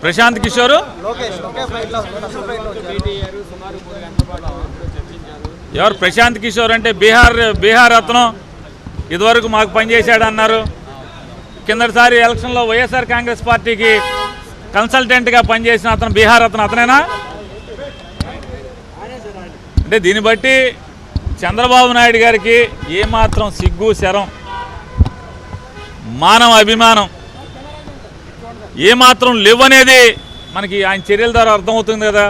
ప్రశాంత్ కిషోర్ ఎవరు? ప్రశాంత్ కిషోర్ అంటే బీహార్ అతను ఇదివరకు మాకు పనిచేశాడు అన్నారు. కిందటిసారి ఎలక్షన్లో వైఎస్ఆర్ కాంగ్రెస్ పార్టీకి కన్సల్టెంట్గా పనిచేసిన అతను బీహార్ అతనేనా? అంటే దీన్ని బట్టి చంద్రబాబు నాయుడు గారికి ఏమాత్రం సిగ్గు శరం మానవ అభిమానం ఏమాత్రం లేవనేది మనకి ఆయన చర్యల ద్వారా అర్థమవుతుంది కదా.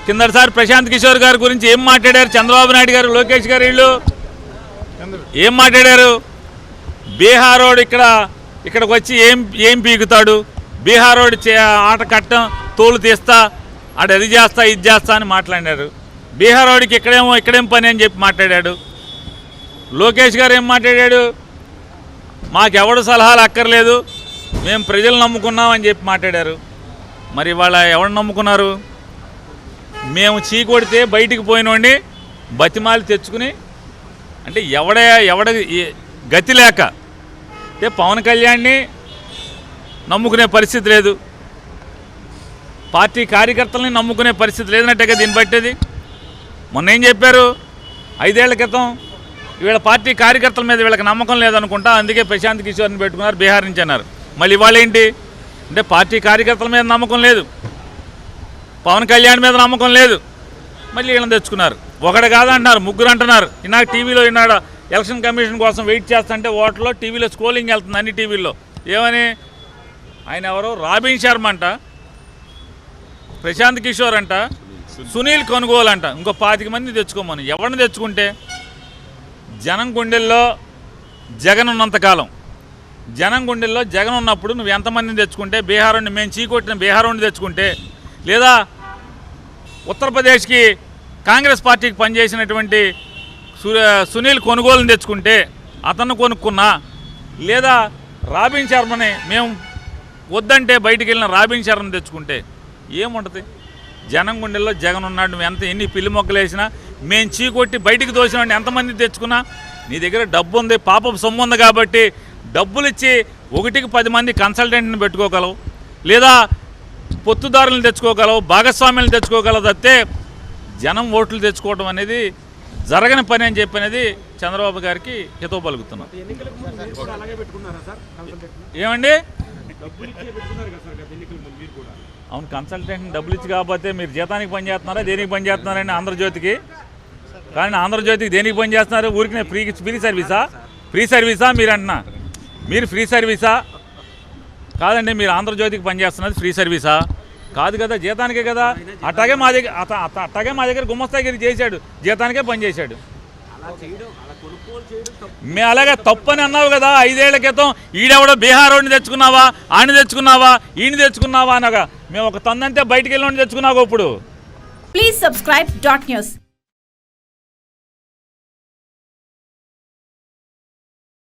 కిందటిసారి ప్రశాంత్ కిషోర్ గారి గురించి ఏం మాట్లాడారు చంద్రబాబు నాయుడు గారు, లోకేష్ గారు, వీళ్ళు ఏం మాట్లాడారు? బీహారోడు ఇక్కడికి వచ్చి ఏం పీకుతాడు, బీహారోడు ఆట కట్టం తోలు తీస్తా, ఆడు అది చేస్తా ఇది చేస్తా అని మాట్లాడారు. బీహారోడికి ఇక్కడేం పని అని చెప్పి మాట్లాడాడు. లోకేష్ గారు ఏం మాట్లాడాడు? మాకెవడు సలహాలు అక్కర్లేదు, మేము ప్రజలు నమ్ముకున్నామని చెప్పి మాట్లాడారు. మరి వాళ్ళ ఎవడు నమ్ముకున్నారు? మేము చీకొడితే బయటికి పోయినోండి బతిమాలి తెచ్చుకుని, అంటే ఎవడ గతి లేక అంటే పవన్ కళ్యాణ్ని నమ్ముకునే పరిస్థితి లేదు, పార్టీ కార్యకర్తలని నమ్ముకునే పరిస్థితి లేదన్నట్టుగా దీన్ని బట్టేది. మొన్న ఏం చెప్పారు? 5 ఏళ్ల క్రితం వీళ్ళ పార్టీ కార్యకర్తల మీద వీళ్ళకి నమ్మకం లేదనుకుంటా, అందుకే ప్రశాంత్ కిషోర్ని పెట్టుకున్నారు బీహార్ నుంచి అన్నారు. మళ్ళీ ఇవాళ ఏంటి అంటే పార్టీ కార్యకర్తల మీద నమ్మకం లేదు, పవన్ కళ్యాణ్ మీద నమ్మకం లేదు, మళ్ళీ వీళ్ళని తెచ్చుకున్నారు. ఒకటి కాదంటున్నారు, ముగ్గురు అంటున్నారు. ఇన్నాడు టీవీలో ఈనాడు ఎలక్షన్ కమిషన్ కోసం వెయిట్ చేస్తుంటే ఓటర్లో టీవీలో స్క్రోలింగ్ వెళ్తుంది అన్ని టీవీల్లో. ఏమని? ఆయన ఎవరు? రాబిన్ శర్మ అంట, ప్రశాంత్ కిషోర్ అంట, సునీల్ కొనుగోలు అంట, ఇంకో 25 మంది తెచ్చుకోమని. ఎవరిని తెచ్చుకుంటే జనం గుండెల్లో జగన్ ఉన్నంతకాలం, జనం గుండెల్లో జగన్ ఉన్నప్పుడు నువ్వు ఎంతమందిని తెచ్చుకుంటే, బీహార్ని మేము చీకొట్టిన బీహార్ని తెచ్చుకుంటే, లేదా ఉత్తరప్రదేశ్కి కాంగ్రెస్ పార్టీకి పనిచేసినటువంటి సునీల్ కొనుగోలుని తెచ్చుకుంటే అతను కొనుక్కున్నా, లేదా రాబిన్ శర్మని మేము వద్దంటే బయటికి వెళ్ళిన రాబిన్ శర్మని తెచ్చుకుంటే ఏముంటుంది? జనం గుండెల్లో జగన్ ఉన్నాడు. నువ్వు ఎన్ని పిల్లి మొక్కలు వేసినా, మేము చీకొట్టి బయటికి తోసినాడిని ఎంతమంది తెచ్చుకున్నా, నీ దగ్గర డబ్బు ఉంది, పాపపు సొమ్ము ఉంది కాబట్టి డబ్బులు ఇచ్చి 1కి 10 మంది కన్సల్టెంట్ని పెట్టుకోగలవు, లేదా పొత్తుదారులను తెచ్చుకోగలవు, భాగస్వామ్యాలను తెచ్చుకోగలవు. తప్పితే జనం ఓట్లు తెచ్చుకోవడం అనేది జరగని పని అని చెప్పనేది చంద్రబాబు గారికి హితవు పలుకుతున్నాం. ఏమండి? అవును, కన్సల్టెంట్ని డబ్బులు ఇచ్చి కాకపోతే మీరు జీతానికి పనిచేస్తున్నారా, దేనికి పనిచేస్తున్నారని ఆంధ్రజ్యోతికి. కానీ ఆంధ్రజ్యోతికి దేనికి పనిచేస్తున్నారు? ఊరికి ఫ్రీ సర్వీసా మీరు అంటున్నా? మీరు ఫ్రీ సర్వీసా కాదండి, మీరు ఆంధ్రజ్యోతికి పనిచేస్తున్నది ఫ్రీ సర్వీసా కాదు కదా, జీతానికే కదా. అట్టాగే మా దగ్గర గుమస్తాగిరి చేశాడు, జీతానికే పనిచేశాడు. మేము అలాగే తప్పని అన్నావు కదా 5 ఏళ్ల క్రితం. ఈడెవడో బీహారోడిని తెచ్చుకున్నావా, ఆయన తెచ్చుకున్నావా, ఈయన తెచ్చుకున్నావా అనగా మేము ఒక తందంతే బయటికి వెళ్ళి తెచ్చుకున్నావు. ఇప్పుడు ప్లీజ్ సబ్స్క్రైబ్ .న్యూస్.